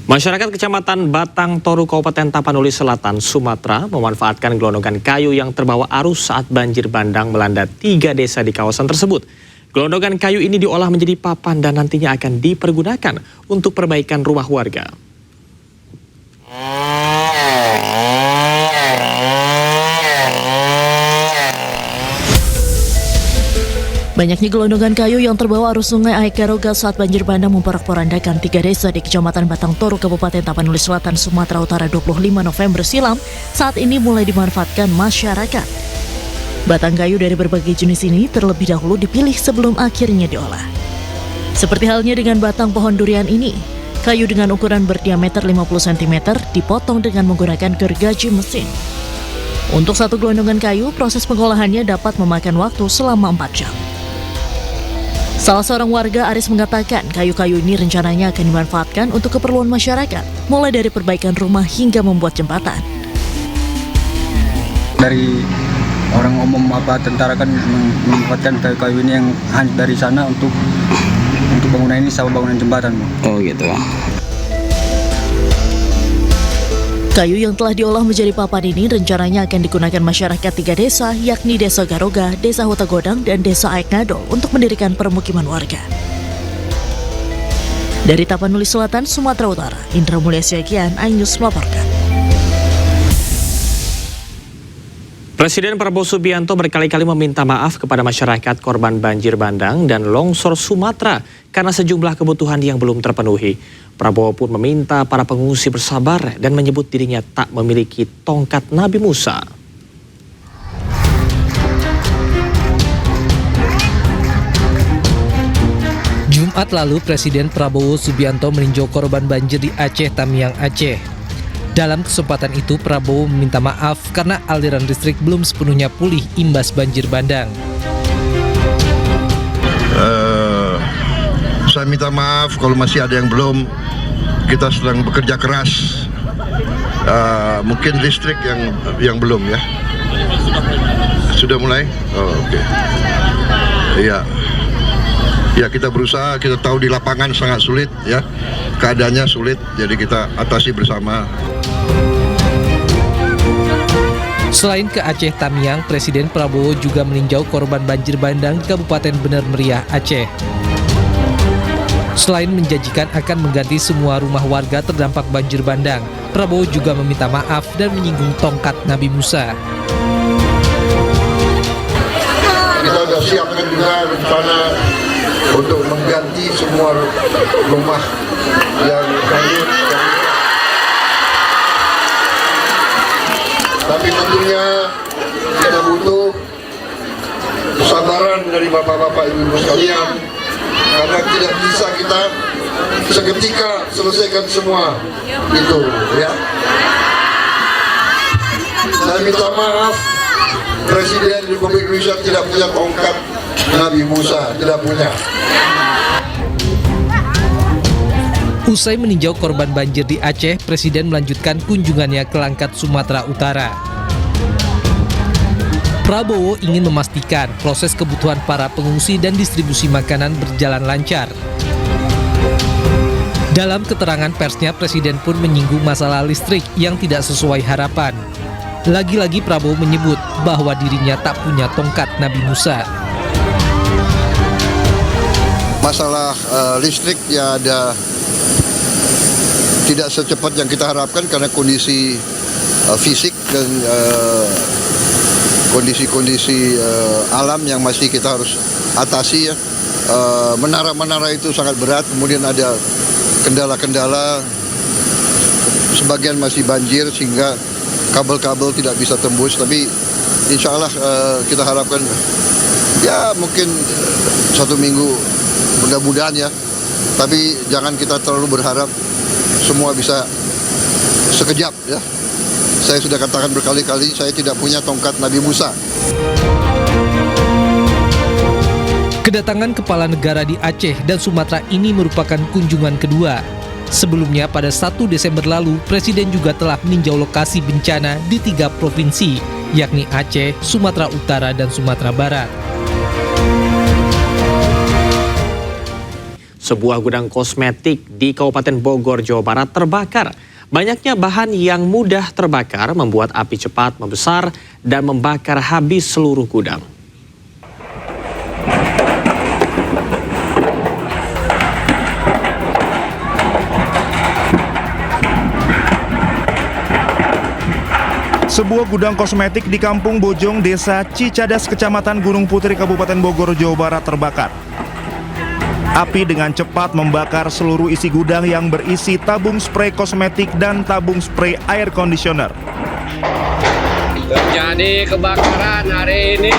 Masyarakat Kecamatan Batang Toru, Kabupaten Tapanuli Selatan, Sumatera memanfaatkan gelondongan kayu yang terbawa arus saat banjir bandang melanda 3 desa di kawasan tersebut. Gelondongan kayu ini diolah menjadi papan dan nantinya akan dipergunakan untuk perbaikan rumah warga. Banyaknya gelondongan kayu yang terbawa arus sungai Aekaroga saat banjir bandang memporak-porandakan 3 desa di Kecamatan Batang Toru, Kabupaten Tapanuli Selatan, Sumatera Utara 25 November silam saat ini mulai dimanfaatkan masyarakat. Batang kayu dari berbagai jenis ini terlebih dahulu dipilih sebelum akhirnya diolah. Seperti halnya dengan batang pohon durian ini, kayu dengan ukuran berdiameter 50 cm dipotong dengan menggunakan gergaji mesin. Untuk satu gelondongan kayu, proses pengolahannya dapat memakan waktu selama 4 jam. Salah seorang warga, Aris, mengatakan kayu-kayu ini rencananya akan dimanfaatkan untuk keperluan masyarakat, mulai dari perbaikan rumah hingga membuat jembatan. Dari orang umum tentara kan memanfaatkan kayu-kayu ini yang hanya dari sana untuk bangunan ini sama bangunan jembatan. Oh gitu ya. Kayu yang telah diolah menjadi papan ini rencananya akan digunakan masyarakat 3 desa, yakni Desa Garoga, Desa Huta Godang, dan Desa Aeknado untuk mendirikan permukiman warga. Dari Tapanuli Selatan, Sumatera Utara, Indra Mulya Siagian, iNews melaporkan. Presiden Prabowo Subianto berkali-kali meminta maaf kepada masyarakat korban banjir bandang dan longsor Sumatera karena sejumlah kebutuhan yang belum terpenuhi. Prabowo pun meminta para pengungsi bersabar dan menyebut dirinya tak memiliki tongkat Nabi Musa. Jumat lalu, Presiden Prabowo Subianto meninjau korban banjir di Aceh, Tamiang, Aceh. Dalam kesempatan itu, Prabowo meminta maaf karena aliran listrik belum sepenuhnya pulih imbas banjir bandang. Saya minta maaf kalau masih ada yang belum. Kita sedang bekerja keras. Mungkin listrik yang belum ya. Sudah mulai? Oh, oke. Iya. Ya, kita berusaha. Kita tahu di lapangan sangat sulit ya. Keadaannya sulit, jadi kita atasi bersama. Selain ke Aceh Tamiang, Presiden Prabowo juga meninjau korban banjir bandang di Kabupaten Bener Meriah, Aceh. Selain menjanjikan akan mengganti semua rumah warga terdampak banjir bandang, Prabowo juga meminta maaf dan menyinggung tongkat Nabi Musa. Kita sudah siapkan juga rencana untuk mengganti semua rumah yang hanyut. Tapi tentunya kita butuh kesabaran dari bapak-bapak, ibu-ibu sekalian, karena tidak bisa kita seketika selesaikan semua itu, ya. Saya minta maaf, Presiden Republik Indonesia tidak punya tongkat Nabi Musa, tidak punya. Usai meninjau korban banjir di Aceh, Presiden melanjutkan kunjungannya ke Langkat, Sumatera Utara. Prabowo ingin memastikan proses kebutuhan para pengungsi dan distribusi makanan berjalan lancar. Dalam keterangan persnya, Presiden pun menyinggung masalah listrik yang tidak sesuai harapan. Lagi-lagi Prabowo menyebut bahwa dirinya tak punya tongkat Nabi Musa. Masalah listrik ya ada tidak secepat yang kita harapkan karena kondisi fisik dan kondisi-kondisi alam yang masih kita harus atasi ya. Menara-menara itu sangat berat, kemudian ada kendala-kendala, sebagian masih banjir sehingga kabel-kabel tidak bisa tembus, tapi insya Allah kita harapkan ya mungkin 1 minggu mudah-mudahan ya, tapi jangan kita terlalu berharap semua bisa sekejap ya. Saya sudah katakan berkali-kali, saya tidak punya tongkat Nabi Musa. Kedatangan kepala negara di Aceh dan Sumatera ini merupakan kunjungan kedua. Sebelumnya pada 1 Desember lalu, Presiden juga telah meninjau lokasi bencana di 3 provinsi, yakni Aceh, Sumatera Utara, dan Sumatera Barat. Sebuah gudang kosmetik di Kabupaten Bogor, Jawa Barat terbakar. Banyaknya bahan yang mudah terbakar membuat api cepat membesar dan membakar habis seluruh gudang. Sebuah gudang kosmetik di Kampung Bojong, Desa Cicadas, Kecamatan Gunung Putri, Kabupaten Bogor, Jawa Barat terbakar. Api dengan cepat membakar seluruh isi gudang yang berisi tabung spray kosmetik dan tabung spray air conditioner. Terjadi kebakaran hari ini.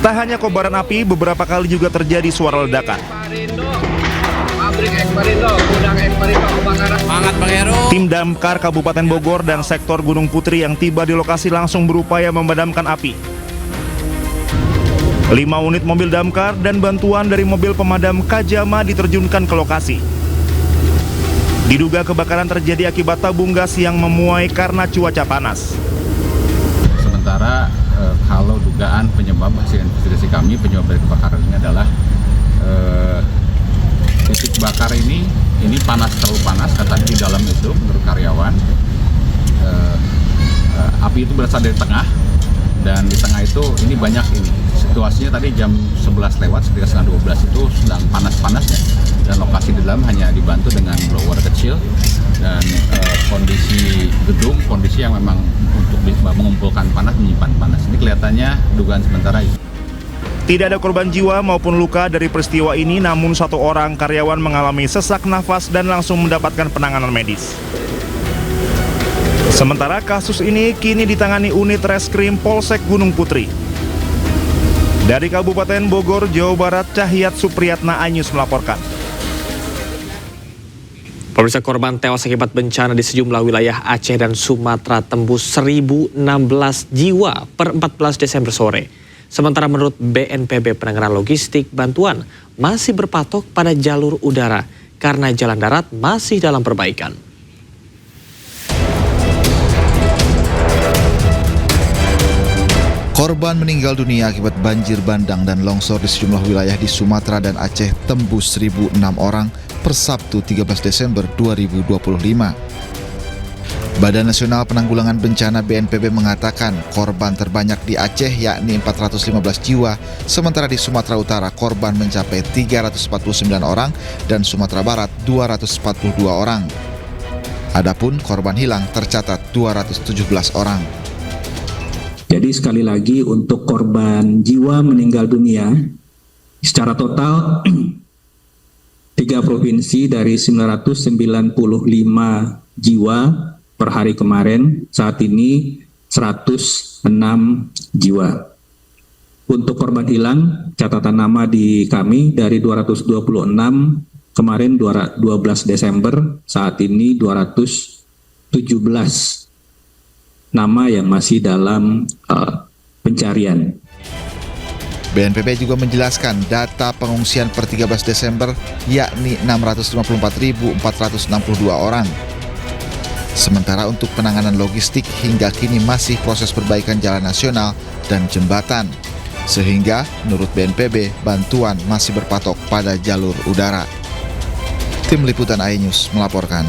Tak hanya kobaran api, beberapa kali juga terjadi suara ledakan. Pabrik Ekparindo, gudang Ekparindo kebakaran. Semangat Bang Heru. Tim Damkar Kabupaten Bogor dan sektor Gunung Putri yang tiba di lokasi langsung berupaya memadamkan api. 5 unit mobil damkar dan bantuan dari mobil pemadam Kajama diterjunkan ke lokasi. Diduga kebakaran terjadi akibat tabung gas yang memuai karena cuaca panas. Sementara kalau dugaan penyebab hasil investigasi kami, penyebab dari kebakaran ini adalah titik bakar ini panas, terlalu panas katanya di dalam itu menurut karyawan. Api itu berasal dari tengah, dan di tengah itu ini banyak ini. Situasinya tadi jam 11 lewat, sekitar setengah 12 itu sedang panas-panasnya, dan lokasi di dalam hanya dibantu dengan blower kecil, dan kondisi gedung, kondisi yang memang untuk mengumpulkan panas, menyimpan panas. Ini kelihatannya dugaan sementara itu. Tidak ada korban jiwa maupun luka dari peristiwa ini, namun 1 orang karyawan mengalami sesak nafas dan langsung mendapatkan penanganan medis. Sementara kasus ini kini ditangani unit Reskrim Polsek Gunung Putri. Dari Kabupaten Bogor, Jawa Barat, Cahyat Supriyatna, iNews melaporkan. Pemirsa, korban tewas akibat bencana di sejumlah wilayah Aceh dan Sumatera tembus 1.016 jiwa per 14 Desember sore. Sementara menurut BNPB, penanganan logistik bantuan masih berpatok pada jalur udara karena jalan darat masih dalam perbaikan. Korban meninggal dunia akibat banjir bandang dan longsor di sejumlah wilayah di Sumatera dan Aceh tembus 1.006 orang per Sabtu 13 Desember 2025. Badan Nasional Penanggulangan Bencana BNPB mengatakan korban terbanyak di Aceh yakni 415 jiwa, sementara di Sumatera Utara korban mencapai 349 orang dan Sumatera Barat 242 orang. Adapun korban hilang tercatat 217 orang. Jadi sekali lagi untuk korban jiwa meninggal dunia secara total 3 provinsi dari 995 jiwa per hari kemarin, saat ini 106 jiwa. Untuk korban hilang, catatan nama di kami dari 226 kemarin 12 Desember, saat ini 217 nama yang masih dalam pencarian. BNPB juga menjelaskan data pengungsian per 13 Desember yakni 654.462 orang. Sementara untuk penanganan logistik hingga kini masih proses perbaikan jalan nasional dan jembatan. Sehingga menurut BNPB bantuan masih berpatok pada jalur udara. Tim Liputan iNews melaporkan.